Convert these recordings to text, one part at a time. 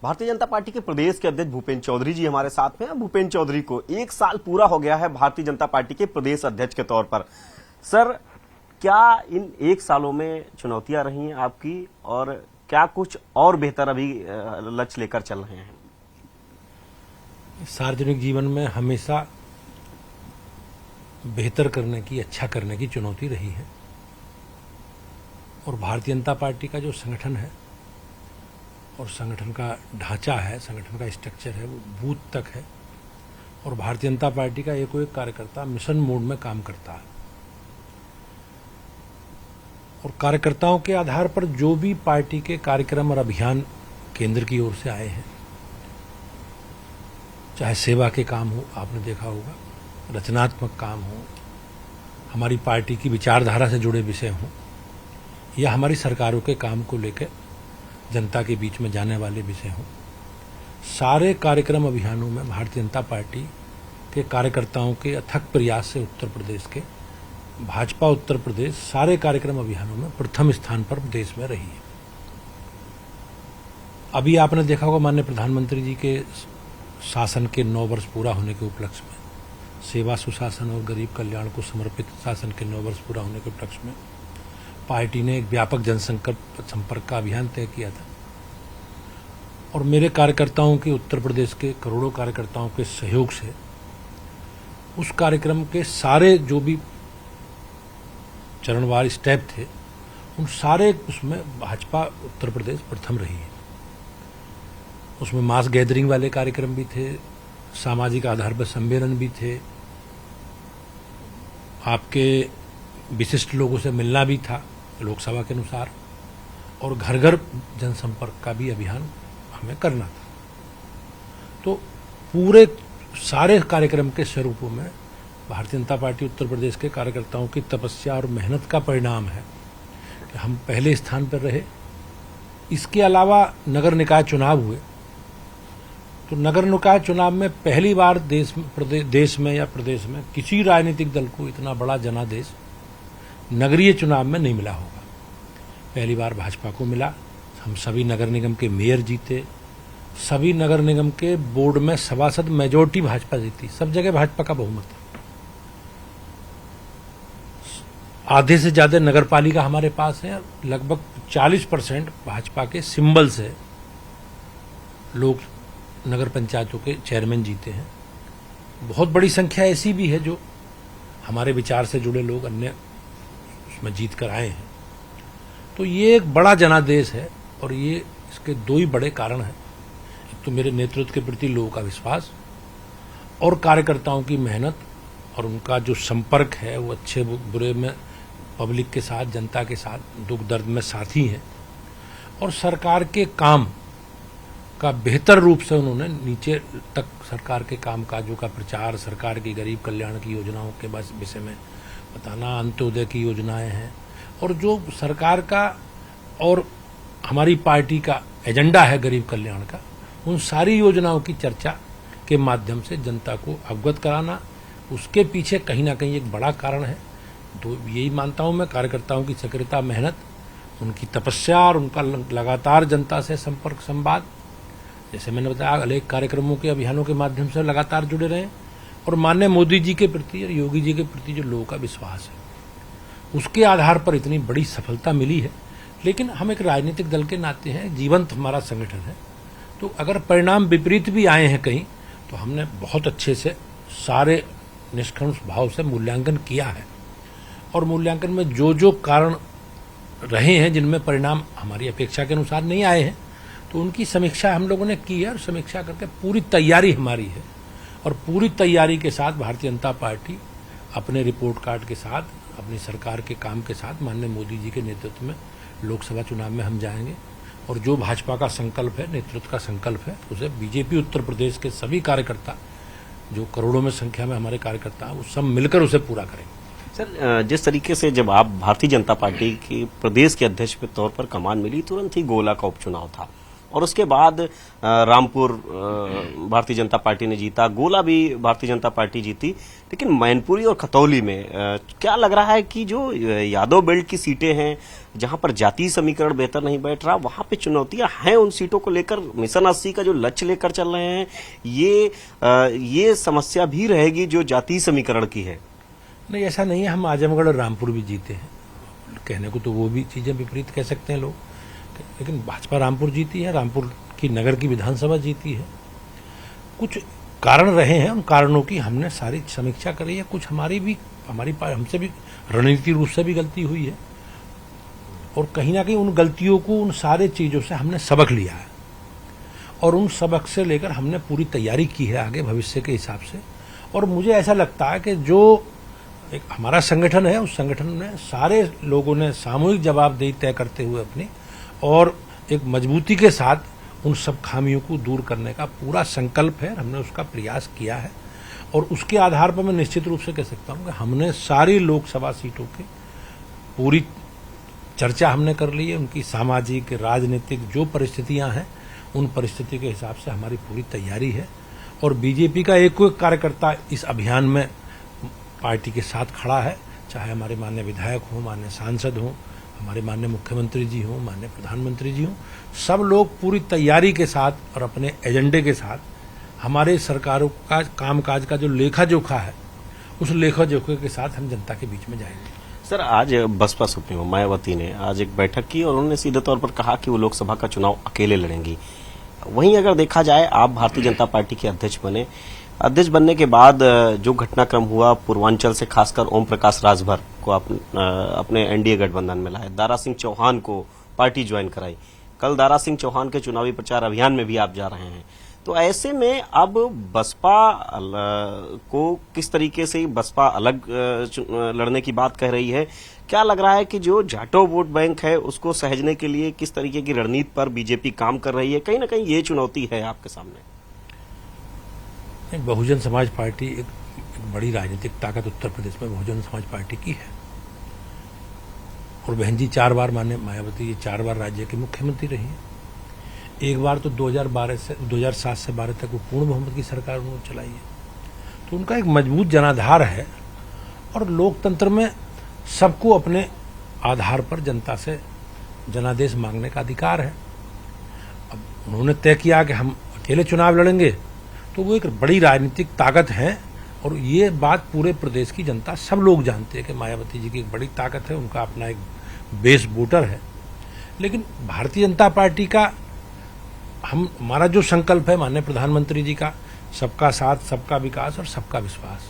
Bharatiya Janata party के प्रदेश के अध्यक्ष भूपेंद्र चौधरी जी हमारे साथ में हैं। भूपेंद्र चौधरी को 1 साल पूरा हो गया है भारतीय जनता पार्टी के प्रदेश अध्यक्ष के तौर पर। सर, क्या इन 1 सालों में चुनौतियां रही हैं आपकी, और क्या कुछ और बेहतर अभी लक्ष्य लेकर चल रहे हैं? सार्वजनिक जीवन में हमेशा बेहतर करने की, अच्छा करने की चुनौती रही है, और भारतीय जनता पार्टी का जो संगठन है और संगठन का ढांचा है, संगठन का स्ट्रक्चर है, वो बूथ तक है, और भारतीय जनता पार्टी का एक कार्यकर्ता मिशन मोड में काम करता है। और कार्यकर्ताओं के आधार पर जो भी पार्टी के कार्यक्रम और अभियान केंद्र की ओर से आए हैं, चाहे सेवा के काम हो, आपने देखा होगा, रचनात्मक काम हो, हमारी पार्टी की विचारधारा से जुड़े विषय हों, या हमारी सरकारों के काम को लेकर जनता के बीच में जाने वाले विषय हों, सारे कार्यक्रम अभियानों में भारतीय जनता पार्टी के कार्यकर्ताओं के अथक प्रयास से उत्तर प्रदेश के भाजपा उत्तर प्रदेश सारे कार्यक्रम अभियानों में प्रथम स्थान पर देश में रही है। अभी आपने देखा होगा, माननीय प्रधानमंत्री जी के शासन के 9 वर्ष पूरा होने के उपलक्ष्य में, सेवा सुशासन और गरीब कल्याण को समर्पित शासन के 9 वर्ष पूरा होने के उपलक्ष्य में पार्टी ने एक व्यापक जनसंपर्क का अभियान तय किया था, और मेरे कार्यकर्ताओं के, उत्तर प्रदेश के करोड़ों कार्यकर्ताओं के सहयोग से उस कार्यक्रम के सारे जो भी चरणवार स्टेप थे, उन सारे उसमें भाजपा उत्तर प्रदेश प्रथम रही है। उसमें मास गैदरिंग वाले कार्यक्रम भी थे, सामाजिक आधार पर सम्मेलन भी थे, आपके विशिष्ट लोगों से मिलना भी था लोकसभा के अनुसार, और घर घर जनसंपर्क का भी अभियान हमें करना था। तो पूरे सारे कार्यक्रम के स्वरूपों में भारतीय जनता पार्टी उत्तर प्रदेश के कार्यकर्ताओं की तपस्या और मेहनत का परिणाम है कि हम पहले स्थान पर रहे। इसके अलावा नगर निकाय चुनाव हुए, तो नगर निकाय चुनाव में पहली बार देश में या प्रदेश में किसी राजनीतिक दल को इतना बड़ा जनादेश नगरीय चुनाव में नहीं मिला होगा। पहली बार भाजपा को मिला। हम सभी नगर निगम के मेयर जीते, सभी नगर निगम के बोर्ड में सभासद मेजोरिटी भाजपा जीती, सब जगह भाजपा का बहुमत है। आधे से ज्यादा नगर पालिका हमारे पास है, लगभग 40% भाजपा के सिंबल से लोग नगर पंचायतों के चेयरमैन जीते हैं। बहुत बड़ी संख्या ऐसी भी है जो हमारे विचार से जुड़े लोग अन्य उसमें जीत कर आए हैं। तो ये एक बड़ा जनादेश है, और ये इसके 2 ही बड़े कारण हैं। एक तो मेरे नेतृत्व के प्रति लोगों का विश्वास, और कार्यकर्ताओं की मेहनत, और उनका जो संपर्क है वो अच्छे बुरे में पब्लिक के साथ, जनता के साथ दुख दर्द में साथी हैं, और सरकार के काम का बेहतर रूप से उन्होंने नीचे तक सरकार के कामकाजों का प्रचार, सरकार की गरीब कल्याण की योजनाओं के विषय में बताना, अंत्योदय की योजनाएं हैं, और जो सरकार का और हमारी पार्टी का एजेंडा है गरीब कल्याण का, उन सारी योजनाओं की चर्चा के माध्यम से जनता को अवगत कराना, उसके पीछे कहीं ना कहीं एक बड़ा कारण है। तो यही मानता हूं मैं, कार्यकर्ताओं की सक्रियता, मेहनत, उनकी तपस्या और उनका लगातार जनता से संपर्क संवाद, जैसे मैंने बताया, अनेक कार्यक्रमों के अभियानों के माध्यम से लगातार जुड़े रहे, और माननीय मोदी जी के प्रति और योगी जी के प्रति जो लोगों का विश्वास है, उसके आधार पर इतनी बड़ी सफलता मिली है। लेकिन हम एक राजनीतिक दल के नाते हैं, जीवंत हमारा संगठन है, तो अगर परिणाम विपरीत भी आए हैं कहीं, तो हमने बहुत अच्छे से सारे निष्कर्ष भाव से मूल्यांकन किया है, और मूल्यांकन में जो जो कारण रहे हैं जिनमें परिणाम हमारी अपेक्षा के अनुसार नहीं आए हैं, तो उनकी समीक्षा हम लोगों ने की है, और समीक्षा करके पूरी तैयारी हमारी है, और पूरी तैयारी के साथ भारतीय जनता पार्टी अपने रिपोर्ट कार्ड के साथ, अपनी सरकार के काम के साथ माननीय मोदी जी के नेतृत्व में लोकसभा चुनाव में हम जाएंगे, और जो भाजपा का संकल्प है, नेतृत्व का संकल्प है, उसे बीजेपी उत्तर प्रदेश के सभी कार्यकर्ता, जो करोड़ों में संख्या में हमारे कार्यकर्ता हैं, वो सब मिलकर उसे पूरा करेंगे। सर, जिस तरीके से जब आप भारतीय जनता पार्टी के प्रदेश के अध्यक्ष के तौर पर कमान मिली, तुरंत ही गोला का उपचुनाव था, और उसके बाद रामपुर भारतीय जनता पार्टी ने जीता, गोला भी भारतीय जनता पार्टी जीती, लेकिन मैनपुरी और खतौली में क्या लग रहा है कि जो यादव बेल्ट की सीटें हैं, जहां पर जातीय समीकरण बेहतर नहीं बैठ रहा, वहां पे चुनौतियां हैं उन सीटों को लेकर। मिशन 80 का जो लक्ष्य लेकर चल रहे हैं, ये समस्या भी रहेगी जो जातीय समीकरण की है। नहीं, ऐसा नहीं है। हम आजमगढ़ और रामपुर भी जीते हैं, कहने को तो वो भी चीजें विपरीत कह सकते हैं लोग, लेकिन भाजपा रामपुर जीती है, रामपुर की नगर की विधानसभा जीती है। कुछ कारण रहे हैं, उन कारणों की हमने सारी समीक्षा करी है। कुछ हमसे भी रणनीतिक रूप से भी गलती हुई है, और कहीं ना कहीं उन गलतियों को, उन सारे चीजों से हमने सबक लिया है, और उन सबक से लेकर हमने पूरी तैयारी की है आगे भविष्य के हिसाब से। और मुझे ऐसा लगता है कि जो एक हमारा संगठन है, उस संगठन में सारे लोगों ने सामूहिक जवाबदेही तय करते हुए अपनी, और एक मजबूती के साथ उन सब खामियों को दूर करने का पूरा संकल्प है, हमने उसका प्रयास किया है। और उसके आधार पर मैं निश्चित रूप से कह सकता हूं कि हमने सारी लोकसभा सीटों की पूरी चर्चा हमने कर ली है। उनकी सामाजिक, राजनीतिक जो परिस्थितियां हैं, उन परिस्थिति के हिसाब से हमारी पूरी तैयारी है। और बीजेपी का एक कार्यकर्ता इस अभियान में पार्टी के साथ खड़ा है, चाहे हमारे माननीय विधायक हों, माननीय सांसद हों, हमारे माननीय मुख्यमंत्री जी हों, माननीय प्रधानमंत्री जी हों, सब लोग पूरी तैयारी के साथ और अपने एजेंडे के साथ हमारे सरकारों का कामकाज का जो लेखा जोखा है, उस लेखा जोखे के साथ हम जनता के बीच में जाएंगे। सर, आज बसपा सुप्रीमो मायावती ने आज एक बैठक की और उन्होंने सीधे तौर पर कहा कि वो लोकसभा का चुनाव अकेले लड़ेंगी। वहीं अगर देखा जाए, आप भारतीय जनता पार्टी के अध्यक्ष बने, अध्यक्ष बनने के बाद जो घटनाक्रम हुआ, पूर्वांचल से खासकर ओम प्रकाश राजभर को अपने एनडीए गठबंधन में लाए, दारा सिंह चौहान को पार्टी ज्वाइन कराई, कल दारा सिंह चौहान के चुनावी प्रचार अभियान में भी आप जा रहे हैं। तो ऐसे में अब बसपा को किस तरीके से बसपा अलग लड़ने की बात कह रही है? क्या लग रहा है कि जो जाटो वोट बैंक है उसको सहेजने के लिए किस तरीके की रणनीति पर बीजेपी काम कर रही है? कहीं ना कहीं ये चुनौती है आपके सामने। बहुजन समाज पार्टी एक बड़ी राजनीतिक ताकत उत्तर प्रदेश में बहुजन समाज पार्टी की है, और बहन जी 4 बार माननीय मायावती 4 बार राज्य के मुख्यमंत्री रही है। एक बार तो 2007 से 12 तक वो पूर्ण बहुमत की सरकार उन्होंने चलाई है। तो उनका एक मजबूत जनाधार है, और लोकतंत्र में सबको अपने आधार पर जनता से जनादेश मांगने का अधिकार है। अब उन्होंने तय किया कि हम अकेले चुनाव लड़ेंगे, तो वो एक बड़ी राजनीतिक ताकत है, और ये बात पूरे प्रदेश की जनता, सब लोग जानते हैं कि मायावती जी की एक बड़ी ताकत है, उनका अपना एक बेस वोटर है। लेकिन भारतीय जनता पार्टी का हमारा जो संकल्प है माननीय प्रधानमंत्री जी का, सबका साथ, सबका विकास और सबका विश्वास,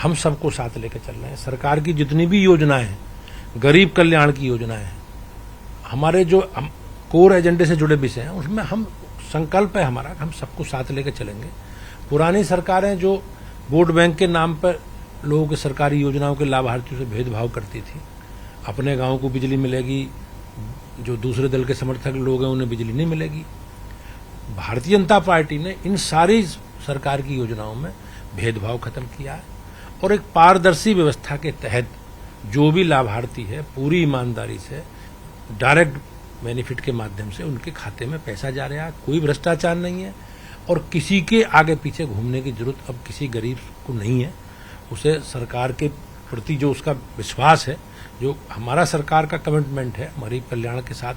हम सबको साथ लेकर चल रहे हैं। सरकार की जितनी भी योजनाएं हैं, गरीब कल्याण की योजनाएं हैं, हमारे जो कोर एजेंडे से जुड़े विषय हैं, उसमें हम संकल्प है हमारा, हम सबको साथ लेकर चलेंगे। पुरानी सरकारें जो वोट बैंक के नाम पर लोगों के सरकारी योजनाओं के लाभार्थियों से भेदभाव करती थी, अपने गांव को बिजली मिलेगी, जो दूसरे दल के समर्थक लोग हैं उन्हें बिजली नहीं मिलेगी। भारतीय जनता पार्टी ने इन सारी सरकार की योजनाओं में भेदभाव खत्म किया है, और एक पारदर्शी व्यवस्था के तहत जो भी लाभार्थी है पूरी ईमानदारी से डायरेक्ट बेनिफिट के माध्यम से उनके खाते में पैसा जा रहा है। कोई भ्रष्टाचार नहीं है, और किसी के आगे पीछे घूमने की जरूरत अब किसी गरीब को नहीं है। उसे सरकार के प्रति जो उसका विश्वास है, जो हमारा सरकार का कमिटमेंट है, हमारी कल्याण के साथ,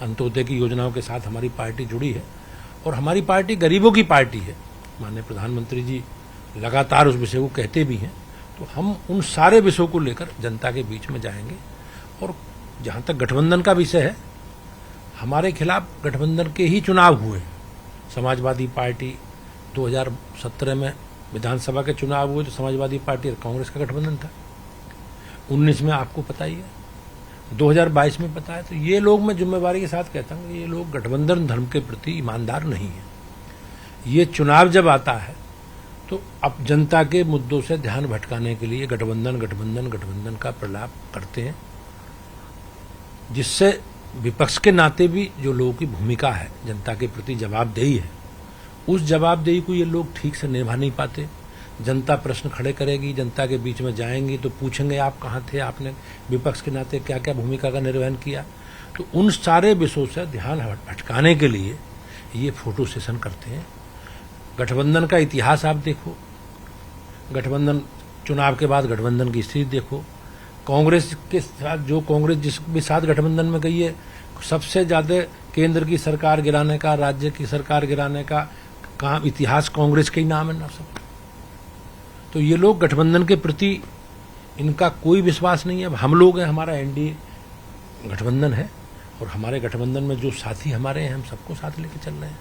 अंत्योदय की योजनाओं के साथ हमारी पार्टी जुड़ी है, और हमारी पार्टी गरीबों की पार्टी है। माननीय प्रधानमंत्री जी लगातार उस विषय को कहते भी हैं। तो हम उन सारे विषयों को लेकर जनता के बीच में जाएंगे। और जहां तक गठबंधन का विषय है, हमारे खिलाफ गठबंधन के ही चुनाव हुए। समाजवादी पार्टी 2017 में विधानसभा के चुनाव हुए तो समाजवादी पार्टी और कांग्रेस का गठबंधन था। 19 में आपको पता ही है, 2022 में पता है। तो ये लोग, मैं जिम्मेवारी के साथ कहता हूँ, ये लोग गठबंधन धर्म के प्रति ईमानदार नहीं है। ये चुनाव जब आता है तो अब जनता के मुद्दों से ध्यान भटकाने के लिए गठबंधन का प्रलाप करते हैं, जिससे विपक्ष के नाते भी जो लोगों की भूमिका है जनता के प्रति जवाबदेही है, उस जवाबदेही को ये लोग ठीक से निभा नहीं पाते। जनता प्रश्न खड़े करेगी, जनता के बीच में जाएंगी तो पूछेंगे आप कहाँ थे, आपने विपक्ष के नाते क्या क्या भूमिका का निर्वहन किया। तो उन सारे विषयों से ध्यान भटकाने के लिए ये फोटो सेशन करते हैं। गठबंधन का इतिहास आप देखो, गठबंधन चुनाव के बाद गठबंधन की स्थिति देखो, कांग्रेस के साथ जो कांग्रेस जिस भी साथ गठबंधन में गई है, सबसे ज्यादा केंद्र की सरकार गिराने का, राज्य की सरकार गिराने का काम इतिहास कांग्रेस के ही नाम है ना सब। तो ये लोग गठबंधन के प्रति इनका कोई विश्वास नहीं है। अब हम लोग हैं, हमारा एनडीए गठबंधन है और हमारे गठबंधन में जो साथी हमारे हैं, हम सबको साथ लेके चल रहे हैं।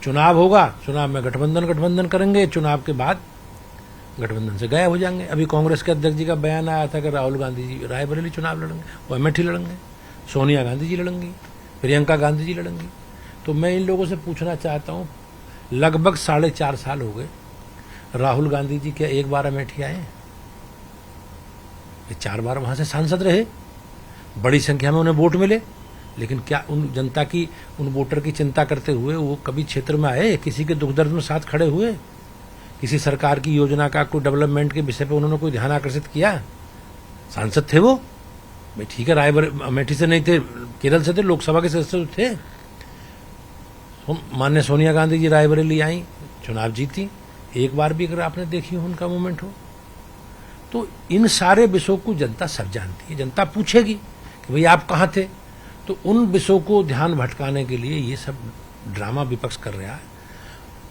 चुनाव होगा, चुनाव में गठबंधन करेंगे, चुनाव के बाद गठबंधन से गायब हो जाएंगे। अभी कांग्रेस के अध्यक्ष जी का बयान आया था कि राहुल गांधी जी रायबरेली चुनाव लड़ेंगे, वो अमेठी लड़ेंगे, सोनिया गांधी जी लड़ेंगी, प्रियंका गांधी जी लड़ेंगी। तो मैं इन लोगों से पूछना चाहता हूं, लगभग 4.5 साल हो गए, राहुल गांधी जी क्या एक बार अमेठी आए? ये 4 बार वहां से सांसद रहे, बड़ी संख्या में उन्हें वोट मिले, लेकिन क्या उन जनता की, उन वोटर की चिंता करते हुए वो कभी क्षेत्र में आए? किसी के दुख दर्द में साथ खड़े हुए? किसी सरकार की योजना का, कोई डेवलपमेंट के विषय पे उन्होंने कोई ध्यान आकर्षित किया? सांसद थे वो, भाई ठीक है, अमेठी से नहीं थे, केरल से थे, लोकसभा के सदस्य थे। माननीय सोनिया गांधी जी रायबरेली आई, चुनाव जीती, एक बार भी अगर आपने देखी हो उनका मूवमेंट हो। तो इन सारे विषयों को जनता सब जानती है। जनता पूछेगी कि भाई आप कहाँ थे? तो उन विषयों को ध्यान भटकाने के लिए ये सब ड्रामा विपक्ष कर रहा है।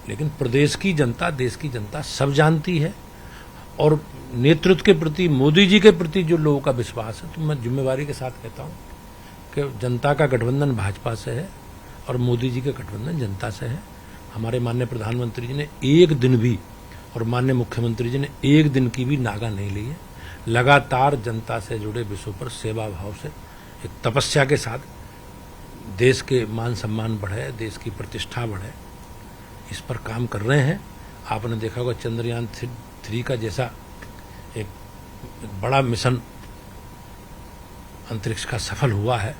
लेकिन प्रदेश की जनता, देश की जनता सब जानती है। और नेतृत्व के प्रति, मोदी जी के प्रति जो लोगों का विश्वास है, तो मैं जिम्मेवारी के साथ कहता हूं कि जनता का गठबंधन भाजपा से है और मोदी जी का गठबंधन जनता से है। हमारे माननीय प्रधानमंत्री जी ने एक दिन भी, और माननीय मुख्यमंत्री जी ने एक दिन की भी नागा नहीं ली है। लगातार जनता से जुड़े विषयों पर सेवा भाव से, एक तपस्या के साथ देश के मान सम्मान बढ़े, देश की प्रतिष्ठा बढ़े, इस पर काम कर रहे हैं। आपने देखा होगा चंद्रयान 3 का जैसा एक बड़ा मिशन अंतरिक्ष का सफल हुआ है।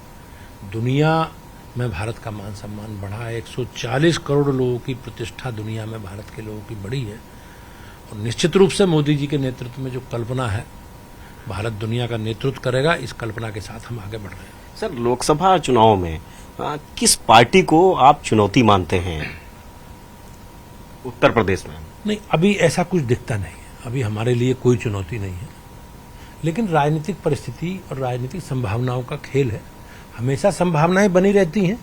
दुनिया में भारत का मान सम्मान बढ़ा है। 140 करोड़ लोगों की प्रतिष्ठा दुनिया में भारत के लोगों की बढ़ी है। और निश्चित रूप से मोदी जी के नेतृत्व में जो कल्पना है, भारत दुनिया का नेतृत्व करेगा, इस कल्पना के साथ हम आगे बढ़ रहे हैं। सर, लोकसभा चुनाव में किस पार्टी को आप चुनौती मानते हैं उत्तर प्रदेश में? नहीं, अभी ऐसा कुछ दिखता नहीं है। अभी हमारे लिए कोई चुनौती नहीं है। लेकिन राजनीतिक परिस्थिति और राजनीतिक संभावनाओं का खेल है। हमेशा संभावनाएं बनी रहती हैं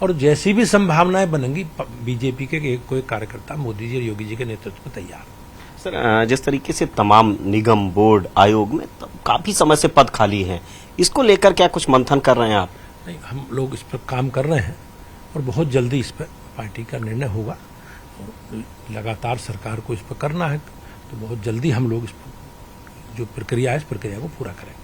और जैसी भी संभावनाएं बनेंगी, बीजेपी के कोई कार्यकर्ता मोदी जी और योगी जी के नेतृत्व में तैयार। सर, जिस तरीके से तमाम निगम, बोर्ड, आयोग में काफी समय से पद खाली हैं, इसको लेकर क्या कुछ मंथन कर रहे हैं आप? नहीं, हम लोग इस पर काम कर रहे हैं और बहुत जल्दी इस पर पार्टी का निर्णय होगा। और लगातार सरकार को इस पर करना है, तो बहुत जल्दी हम लोग इस पर जो प्रक्रिया है, इस प्रक्रिया को पूरा करेंगे।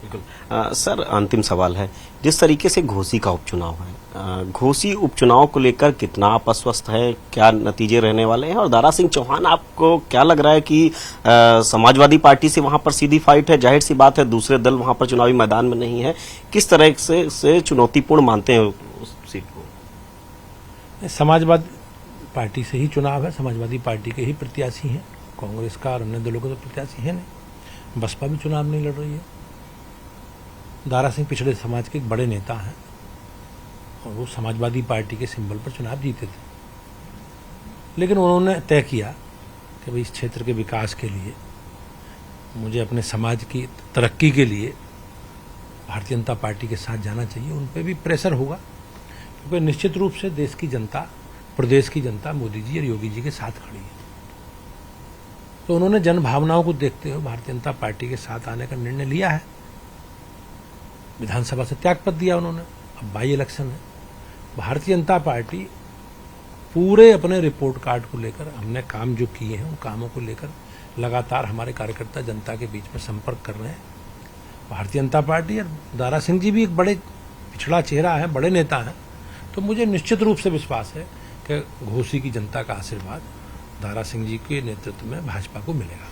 बिल्कुल। सर, अंतिम सवाल है, जिस तरीके से घोसी का उपचुनाव है, घोसी उपचुनाव को लेकर कितना आप अस्वस्थ है? क्या नतीजे रहने वाले हैं? और दारा सिंह चौहान, आपको क्या लग रहा है कि समाजवादी पार्टी से वहां पर सीधी फाइट है? जाहिर सी बात है, दूसरे दल वहां पर चुनावी मैदान में नहीं है। किस तरह से चुनौतीपूर्ण मानते हैं उस सीट को? समाजवादी पार्टी से ही चुनाव है, समाजवादी पार्टी के ही प्रत्याशी हैं। कांग्रेस का और अन्य दलों का तो प्रत्याशी है नहीं। बसपा भी चुनाव नहीं लड़ रही है। दारा सिंह पिछड़े समाज के एक बड़े नेता हैं और वो समाजवादी पार्टी के सिंबल पर चुनाव जीते थे। लेकिन उन्होंने तय किया कि भाई इस क्षेत्र के विकास के लिए, मुझे अपने समाज की तरक्की के लिए भारतीय जनता पार्टी के साथ जाना चाहिए। उन पर भी प्रेशर होगा, क्योंकि निश्चित रूप से देश की जनता, प्रदेश की जनता मोदी जी और योगी जी के साथ खड़ी है। तो उन्होंने जन भावनाओं को देखते हुए भारतीय जनता पार्टी के साथ आने का निर्णय लिया है। विधानसभा से त्यागपत्र दिया उन्होंने। अब बाई इलेक्शन है। भारतीय जनता पार्टी पूरे अपने रिपोर्ट कार्ड को लेकर, हमने काम जो किए हैं उन कामों को लेकर लगातार हमारे कार्यकर्ता जनता के बीच में संपर्क कर रहे हैं। भारतीय जनता पार्टी और दारा सिंह जी भी एक बड़े पिछड़ा चेहरा है, बड़े नेता हैं। तो मुझे निश्चित रूप से विश्वास है कि घोसी की जनता का आशीर्वाद दारा सिंह जी के नेतृत्व में भाजपा को मिलेगा।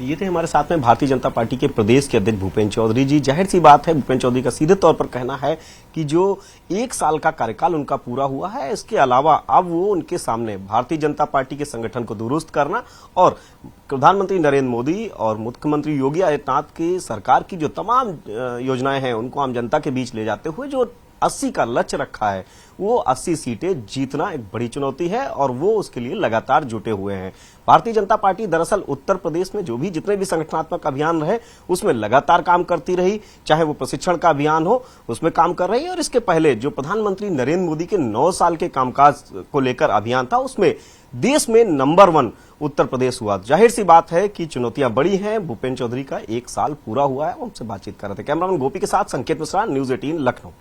ये थे हमारे साथ में भारतीय जनता पार्टी के प्रदेश के अध्यक्ष भूपेंद्र चौधरी जी। जाहिर सी बात है, भूपेंद्र चौधरी का सीधे तौर पर कहना है कि जो 1 साल का कार्यकाल उनका पूरा हुआ है, इसके अलावा अब वो उनके सामने भारतीय जनता पार्टी के संगठन को दुरुस्त करना और प्रधानमंत्री नरेंद्र मोदी और मुख्यमंत्री योगी आदित्यनाथ की सरकार की जो तमाम योजनाएं हैं उनको आम जनता के बीच ले जाते हुए जो 80 का लक्ष्य रखा है, वो 80 सीटें जीतना एक बड़ी चुनौती है और वो उसके लिए लगातार जुटे हुए हैं। भारतीय जनता पार्टी दरअसल उत्तर प्रदेश में जो भी जितने भी संगठनात्मक अभियान रहे उसमें लगातार काम करती रही, चाहे वो प्रशिक्षण का अभियान हो उसमें काम कर रही है, और इसके पहले जो प्रधानमंत्री नरेंद्र मोदी के 9 साल के कामकाज को लेकर अभियान था उसमें देश में नंबर 1 उत्तर प्रदेश हुआ। जाहिर सी बात है कि चुनौतियां बड़ी हैं। भूपेन्द्र चौधरी का 1 साल पूरा हुआ है। हमसे बातचीत कर रहे थे कैमरामैन गोपी के साथ संकेत मिश्रा, न्यूज़ 18 लखनऊ।